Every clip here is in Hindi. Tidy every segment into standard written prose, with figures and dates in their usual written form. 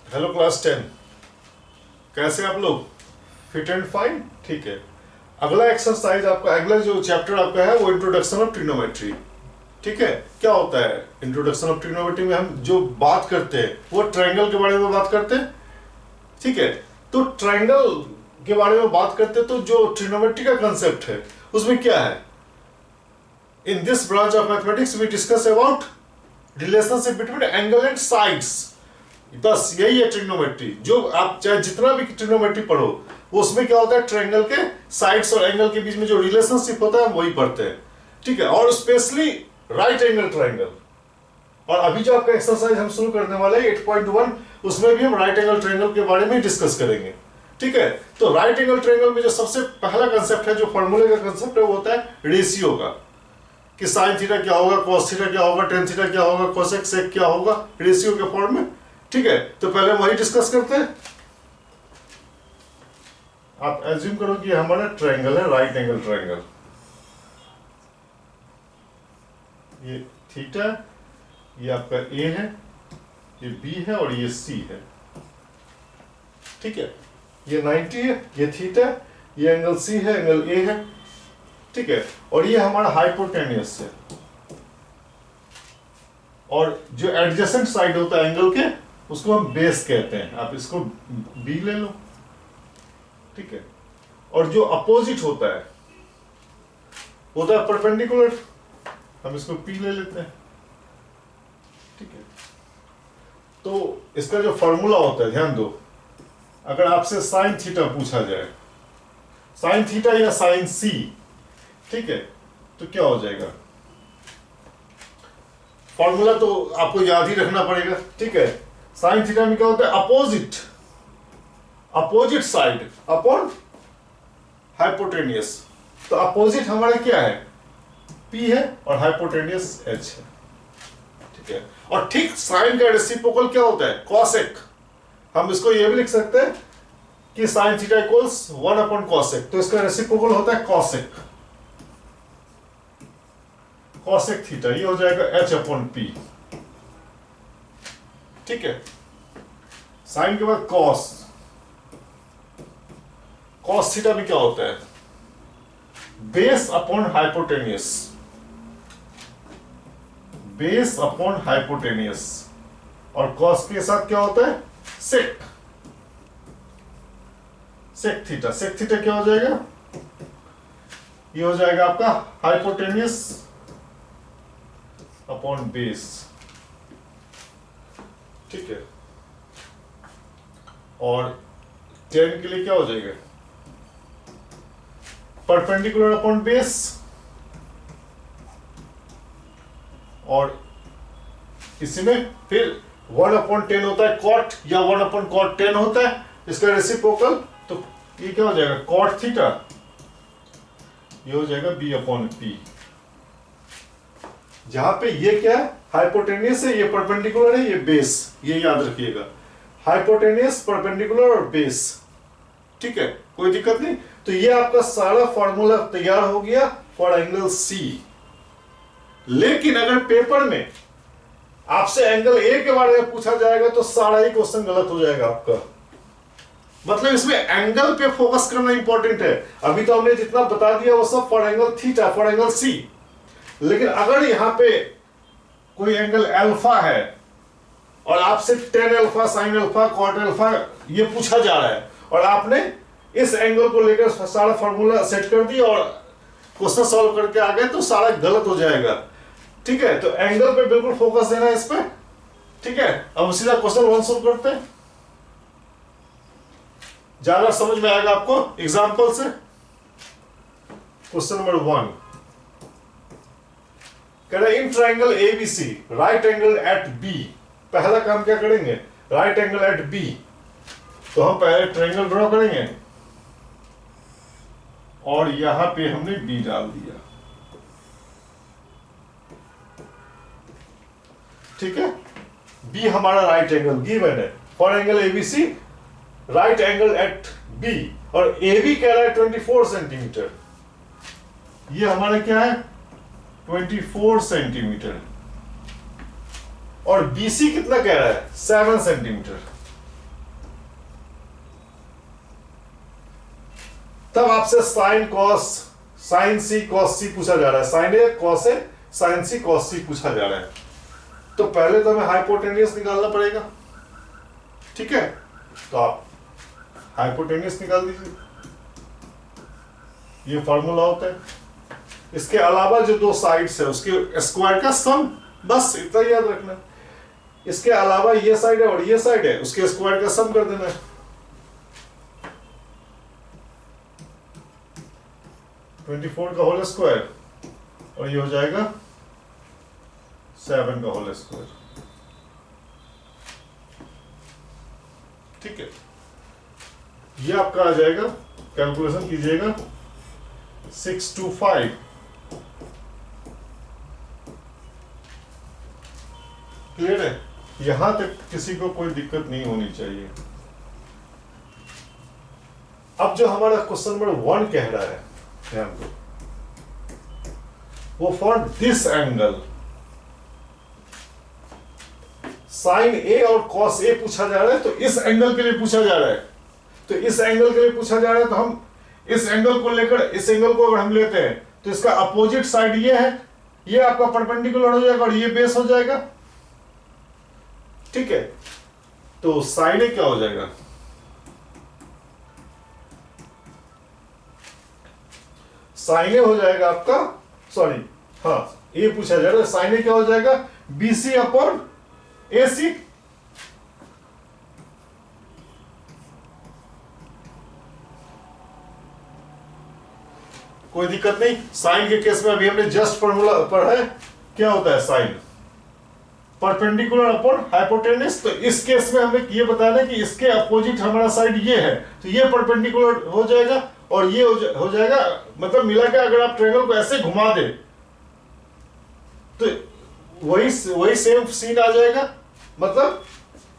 Hello class 10। कैसे आप लोग? Fit and fine? ठीक है। अगला एक्सरसाइज आपका, अगला जो चैप्टर आपका है वो इंट्रोडक्शन ऑफ ट्रिग्नोमेट्री। ठीक है। क्या होता है इंट्रोडक्शन ऑफ ट्रिग्नोमेट्री में? हम जो बात करते हैं वो ट्रायंगल के बारे में बात करते हैं। ठीक है। तो ट्रायंगल के बारे में बात करते हैं तो जो ट्रिग्नोमेट्री का कंसेप्ट है उसमें क्या है? In this branch of mathematics we discuss about relationship between angle and sides. बस यही है ट्रिग्नोमेट्री। जो आप चाहे जितना भी ट्रिग्नोमेट्री पढ़ो उसमें क्या होता है, ट्रायंगल के साइड्स और एंगल के बीच में जो रिलेशनशिप होता है हम वही पढ़ते हैं। ठीक है। और स्पेशली राइट एंगल ट्रायंगल। और अभी जो आपका एक्सरसाइज हम शुरू करने वाले हैं 8.1, उसमें भी हम राइट एंगल ट्रायंगल के बारे में डिस्कस करेंगे। ठीक है। तो राइट एंगल ट्रायंगल में जो सबसे पहला कंसेप्ट है, जो फॉर्मूले का कंसेप्ट है, वो होता है रेशियो का, कि साइन थीटा क्या होगा, कॉस थीटा क्या होगा, टेन थीटा क्या होगा, कोसेक सेक क्या होगा, रेशियो के फॉर्म में। ठीक है। तो पहले हम वही डिस्कस करते हैं। आप एज्यूम करो कि हमारा ट्रायंगल है, राइट एंगल ट्रायंगल। ये थीटा, ये आपका ए है, ये बी है और ये सी है। ठीक है। ये 90 है, ये थीटा, ये एंगल सी है, एंगल ए है। ठीक है। और ये हमारा हाइपोटेन्यूस है। और जो एडजेसेंट साइड होता है एंगल के, उसको हम बेस कहते हैं। आप इसको बी ले लो। ठीक है। और जो अपोजिट होता है परपेंडिकुलर, हम इसको पी ले लेते हैं। ठीक है। तो इसका जो फॉर्मूला होता है, ध्यान दो, अगर आपसे साइन थीटा पूछा जाए, साइन थीटा या साइन सी, ठीक है, तो क्या हो जाएगा? फॉर्मूला तो आपको याद ही रखना पड़ेगा। ठीक है। साइन थीटा में क्या होता है? Opposite side upon hypotenuse. तो अपोजिट हमारा क्या है? P है और हाइपोटेनियस H है। ठीक है। और ठीक साइन का रेसिप्रोकल क्या होता है? कॉसेक। हम इसको ये भी लिख सकते हैं कि sine theta equals 1 upon cosec. तो इसका रेसिप्रोकल होता है कॉसेक। कॉसेक थीटा ये हो जाएगा H अपॉन P। ठीक है। साइन के बाद कॉस। कॉस थीटा में क्या होता है? Base upon hypotenuse. Base upon hypotenuse. और कॉस के साथ क्या होता है? सेक। Sec theta. सेक थीटा क्या हो जाएगा? ये हो जाएगा आपका हाइपोटेनियस अपॉन बेस। ठीक है। और टेन के लिए क्या हो जाएगा? Perpendicular upon base. और इसी में फिर 1 अपॉन 10 होता है कॉट, या 1 अपॉन कॉट 10 होता है। इसका रेसिप्रोकल तो ये क्या हो जाएगा? Cot theta. ये हो जाएगा बी अपॉन पी। जहां पे ये क्या है? हाइपोटेनियस है, ये परपेंडिकुलर है, ये बेस। ये याद रखिएगा, हाइपोटेनियस, परपेंडिकुलर और बेस। ठीक है। कोई दिक्कत नहीं। तो ये आपका सारा फॉर्मूला तैयार हो गया फॉर एंगल सी। लेकिन अगर पेपर में आपसे एंगल ए के बारे में पूछा जाएगा तो सारा ही क्वेश्चन गलत हो जाएगा आपका। मतलब इसमें एंगल पे फोकस करना इंपॉर्टेंट है। अभी तो हमने जितना बता दिया वो सब for angle theta, for angle C. लेकिन अगर यहां पे कोई एंगल अल्फा है और आपसे tan alpha, sine alpha, cot alpha ये पूछा जा रहा है, और आपने इस एंगल को लेकर सारा फॉर्मूला सेट कर दिया और क्वेश्चन सॉल्व करके आ गए, तो सारा गलत हो जाएगा। ठीक है। तो एंगल पे बिल्कुल फोकस देना है इस पे। ठीक है। अब सीधा क्वेश्चन 1 सॉल्व करते हैं, ज्यादा समझ में आएगा आपको एग्जांपल से। क्वेश्चन नंबर 1 कह रहा है in triangle ABC right angle at B. पहला काम क्या करेंगे? Right angle at B. तो हम पहले ट्रायंगल ड्रॉ करेंगे और यहां पे हमने बी डाल दिया। ठीक है। बी हमारा राइट एंगल गिवन है for angle ABC, right angle at B. और ए बी कह रहा है 24 सेंटीमीटर। ये हमारा क्या है? 24 सेंटीमीटर। और बीसी कितना कह रहा है? 7 सेंटीमीटर। तब आपसे साइन कॉस, साइन सी कॉस सी पूछा जा रहा है, sign A cos A sign C cos सी पूछा जा रहा है, तो पहले तो हमें हाइपोटेनियस निकालना पड़ेगा। ठीक है, तो आप हाइपोटेनियस निकाल दीजिए, ये फॉर्मूला होता है। इसके अलावा जो दो साइड्स है उसके स्क्वायर का सम, बस इतना याद रखना। इसके अलावा ये साइड है और ये साइड है, उसके स्क्वायर का सम कर देना है। 24 का होल स्क्वायर और ये हो जाएगा 7 का होल स्क्वायर। ठीक है, ये आपका आ जाएगा, कैलकुलेशन कीजिएगा 625। क्लियर है, यहां तक किसी को कोई दिक्कत नहीं होनी चाहिए। अब जो हमारा क्वेश्चन नंबर 1 कह रहा है, ध्यान दो, वो फॉर दिस एंगल साइन ए और कॉस ए पूछा जा रहा है, तो इस एंगल के लिए पूछा जा रहा है। तो इस एंगल के लिए पूछा जा रहा है, तो हम इस एंगल को लेकर, इस एंगल को अगर हम लेते हैं तो इसका अपोजिट साइड ये है, ये आपका परपेंडिकुलर हो जाएगा और ये बेस हो जाएगा। ठीक है, तो साइन ए क्या हो जाएगा, साइन ए हो जाएगा आपका, सॉरी हाँ ये पूछा जा रहा है, साइन ए क्या हो जाएगा, बीसी अपॉन एसी। कोई दिक्कत नहीं, साइन के केस में अभी हमने जस्ट फॉर्मूला पढ़ा है, क्या होता है साइन, परपेंडिकुलर अपॉन हाइपोटेनस। तो इस केस में हमें ये बताना है कि इसके अपोजिट हमारा साइड ये है, तो ये परपेंडिकुलर हो जाएगा और ये हो जाएगा, मतलब मिला के अगर आप ट्रायंगल को ऐसे घुमा दे तो वही सेम सीन आ जाएगा। मतलब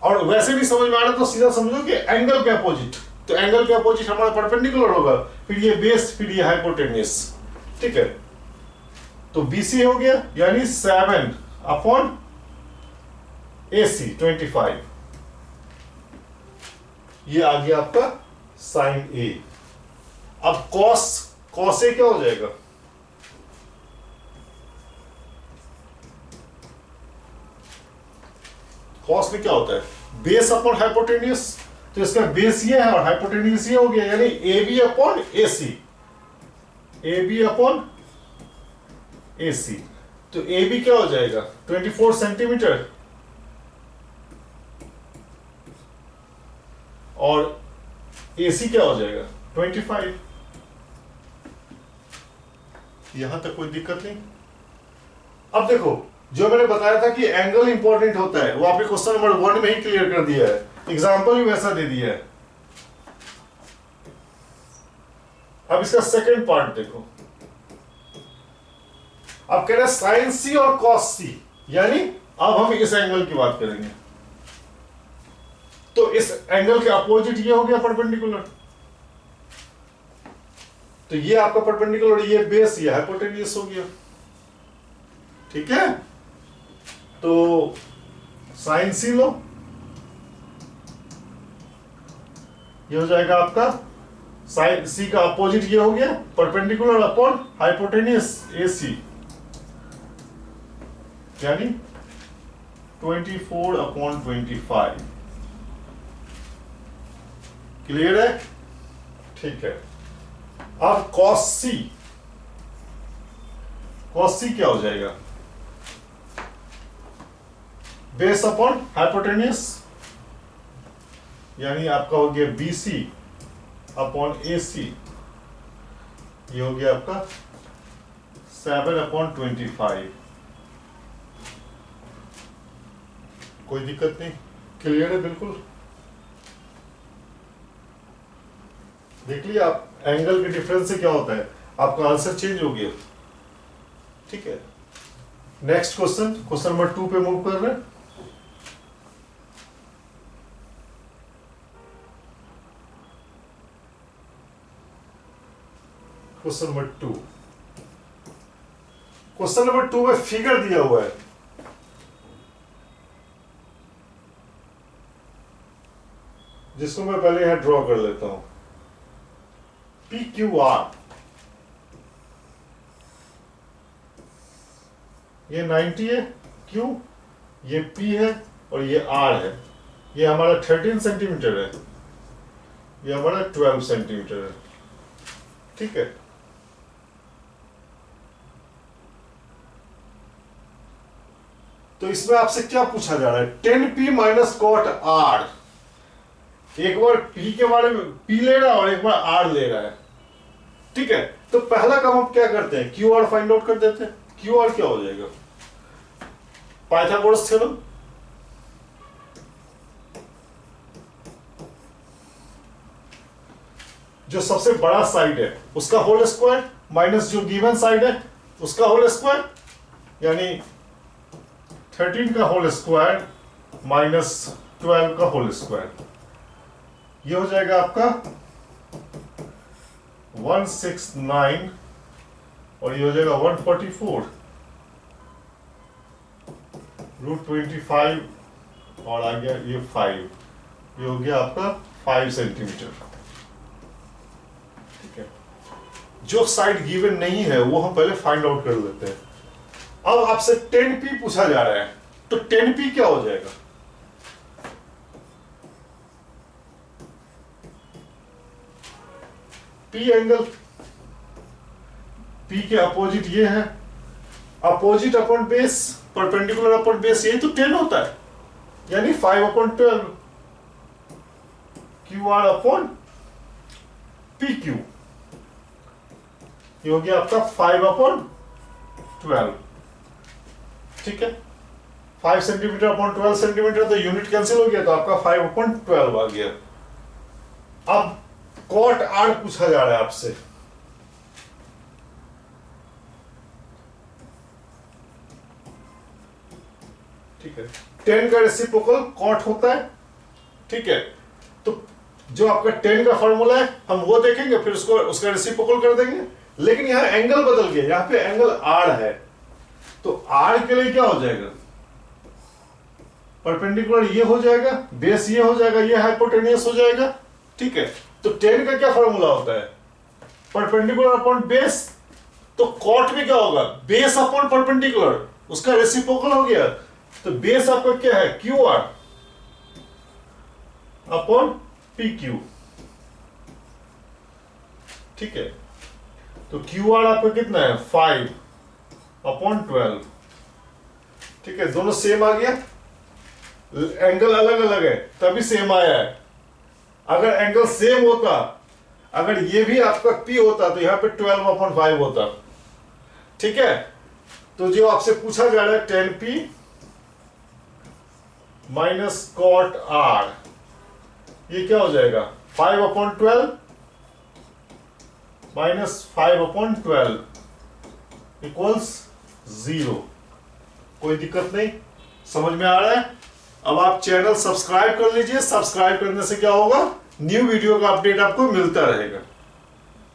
और वैसे भी समझ में आ रहा तो सीधा समझो कि एंगल के अपोजिट, तो एंगल के अपोजिट हमारा परपेंडिकुलर होगा, फिर ये बेस, फिर ये हाइपोटेनस। ठीक है, तो बीसी हो गया, यानी 7 अपॉन AC 25, ये आ गया आपका साइन ए। अब कॉस ए क्या हो जाएगा, कॉस में क्या होता है, बेस अपॉन हाइपोटेनियस, तो इसका बेस ये है और हाइपोटेनियस ये हो गया, यानी A B upon A C, A B upon A C. तो ए बी क्या हो जाएगा 24 सेंटीमीटर और ए सी क्या हो जाएगा 25। यहां तक कोई दिक्कत नहीं। अब देखो, जो मैंने बताया था कि एंगल इंपॉर्टेंट होता है, वो आपने क्वेश्चन नंबर 1 में ही क्लियर कर दिया है, एग्जांपल भी वैसा दे दिया है। अब इसका सेकंड पार्ट देखो, अब कह रहे हैं साइन सी और कॉस सी, यानी अब हम इस एंगल की बात करेंगे। तो इस एंगल के अपोजिट ये हो गया परपेंडिकुलर, तो ये आपका परपेंडिकुलर, ये बेस, ये हाइपोटेनियस हो गया। ठीक है, तो साइन सी लो, ये हो जाएगा आपका साइन सी का अपोजिट ये हो गया परपेंडिकुलर अपॉन हाइपोटेनियस ए सी, यानी 24 अपॉन 25। क्लियर है? ठीक है, अब कॉस सी क्या हो जाएगा, बेस अपॉन हाइपोटेनियस, यानी आपका हो गया BC अपॉन AC, ये हो गया आपका 7 अपॉन 25। कोई दिक्कत नहीं, क्लियर है बिल्कुल। देख लिया आप, एंगल के डिफरेंस से क्या होता है, आपका आंसर चेंज हो गया। ठीक है, नेक्स्ट क्वेश्चन, क्वेश्चन नंबर 2 पे मूव कर रहे हैं। क्वेश्चन नंबर 2, क्वेश्चन नंबर 2 में फिगर दिया हुआ है, जिसको मैं पहले यहां ड्रॉ कर लेता हूं। पी क्यू आर, ये 90 है क्यू, ये पी है और ये आर है। ये हमारा 13 सेंटीमीटर है, ये हमारा 12 सेंटीमीटर है। ठीक है, तो इसमें आपसे क्या पूछा जा रहा है, 10p माइनस कॉट आर। एक बार p के बारे में p ले रहा है और एक बार r ले रहा है। ठीक है, तो पहला काम हम क्या करते हैं, क्यू आर फाइंड आउट कर देते हैं। क्यू आर क्या हो जाएगा, पाइथागोरस थ्योरम, जो सबसे बड़ा साइड है उसका होल स्क्वायर माइनस जो गिवन साइड है उसका होल स्क्वायर, यानी 13 का होल स्क्वायर माइनस 12 का होल स्क्वायर, ये हो जाएगा आपका 169 और ये हो जाएगा 144 √25 और आ गया ये 5, ये हो गया आपका 5 सेंटीमीटर। ठीक है, जो साइड गिवन नहीं है वो हम पहले फाइंड आउट कर लेते हैं। अब आपसे 10p पूछा जा रहा है, तो 10p क्या हो जाएगा, p एंगल, p के अपोजिट ये है, opposite upon base, perpendicular upon base, ये तो 10 होता है, यानी 5/12 Q R upon P Q, ये हो गया आपका 5/12। ठीक है, 5 सेंटीमीटर अपॉन 12 सेंटीमीटर, तो यूनिट कैंसिल हो गया, तो आपका 5/12 आ गया। अब कॉट आर पूछा जा रहा है आपसे, ठीक है, 10 का रेसिप्रोकल कॉट होता है। ठीक है, तो जो आपका 10 का फॉर्मूला है हम वो देखेंगे, फिर उसका रेसिप्रोकल कर देंगे। लेकिन यहां एंगल बदल गया, यहां पे एंगल आर है, तो आर के लिए क्या हो जाएगा, परपेंडिकुलर ये हो जाएगा, बेस ये हो जाएगा, ये हाइपोटेनियस हो जाएगा। ठीक है, तो 10 का क्या फॉर्मूला होता है, परपेंडिकुलर अपॉन बेस, तो कॉट में क्या होगा, बेस अपॉन परपेंडिकुलर, उसका रेसिप्रोकल हो गया, तो बेस आपका क्या है, Q R upon P Q. ठीक है, तो क्यू आर आपका कितना है, 5/12। ठीक है, दोनों सेम आ गया, एंगल अलग अलग है तभी सेम आया है। अगर एंगल सेम होता, अगर ये भी आपका P होता तो यहां पे 12/5 होता। ठीक है, तो जो आपसे पूछा जा रहा है 10p माइनस कॉट आर, ये क्या हो जाएगा, 5/12 माइनस 5/12 इक्वल्स 0। कोई दिक्कत नहीं, समझ में आ रहा है। अब आप चैनल सब्सक्राइब कर लीजिए, सब्सक्राइब करने से क्या होगा, न्यू वीडियो का अपडेट आपको मिलता रहेगा।